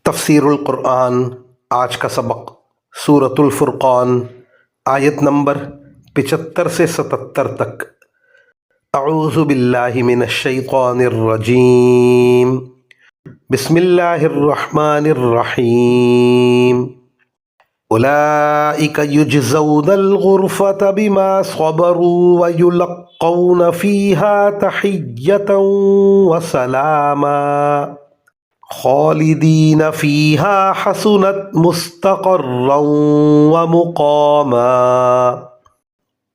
تفسیر القرآن آج کا سبق سورۃ الفرقان آیت نمبر 75 سے 77 تک۔ اعوذ باللہ من الشیطان الرجیم، بسم اللہ الرحمن الرحیم۔ اولئک یجزون الغرفة بما صبروا ویلقون فیہا تحیۃ وسلاما خالدین فیہا حسنت مستقرا ومقاما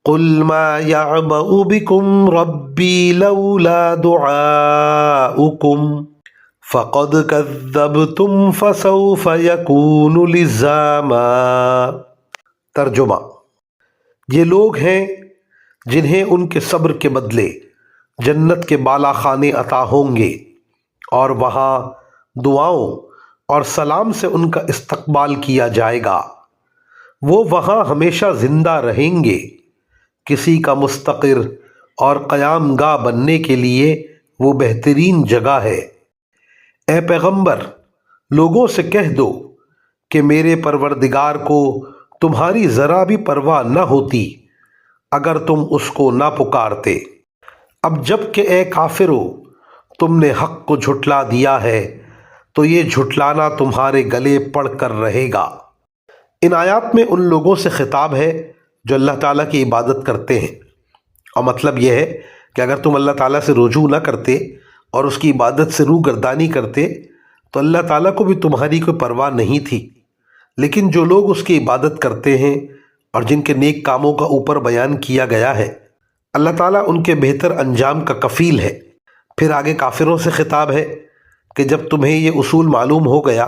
قل ما یعبأ بکم ربی لولا دعاؤکم فقد کذبتم فسوف یکون لزاما۔ ترجمہ: یہ لوگ ہیں جنہیں ان کے صبر کے بدلے جنت کے بالا خانے عطا ہوں گے، اور وہاں دعاؤں اور سلام سے ان کا استقبال کیا جائے گا۔ وہ وہاں ہمیشہ زندہ رہیں گے۔ کسی کا مستقر اور قیام گاہ بننے کے لیے وہ بہترین جگہ ہے۔ اے پیغمبر، لوگوں سے کہہ دو کہ میرے پروردگار کو تمہاری ذرا بھی پرواہ نہ ہوتی اگر تم اس کو نہ پکارتے۔ اب جب کہ اے کافرو تم نے حق کو جھٹلا دیا ہے تو یہ جھٹلانا تمہارے گلے پڑ کر رہے گا۔ ان آیات میں ان لوگوں سے خطاب ہے جو اللہ تعالیٰ کی عبادت کرتے ہیں، اور مطلب یہ ہے کہ اگر تم اللہ تعالیٰ سے رجوع نہ کرتے اور اس کی عبادت سے روگردانی کرتے تو اللہ تعالیٰ کو بھی تمہاری کوئی پرواہ نہیں تھی۔ لیکن جو لوگ اس کی عبادت کرتے ہیں اور جن کے نیک کاموں کا اوپر بیان کیا گیا ہے، اللہ تعالیٰ ان کے بہتر انجام کا کفیل ہے۔ پھر آگے کافروں سے خطاب ہے کہ جب تمہیں یہ اصول معلوم ہو گیا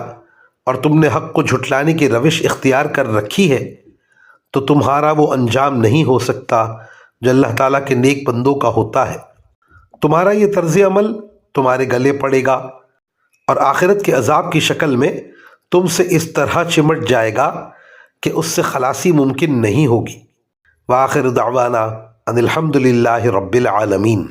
اور تم نے حق کو جھٹلانے کی روش اختیار کر رکھی ہے تو تمہارا وہ انجام نہیں ہو سکتا جو اللہ تعالیٰ کے نیک بندوں کا ہوتا ہے۔ تمہارا یہ طرز عمل تمہارے گلے پڑے گا اور آخرت کے عذاب کی شکل میں تم سے اس طرح چمٹ جائے گا کہ اس سے خلاصی ممکن نہیں ہوگی۔ وآخر دعوانا ان الحمد للہ رب العالمین۔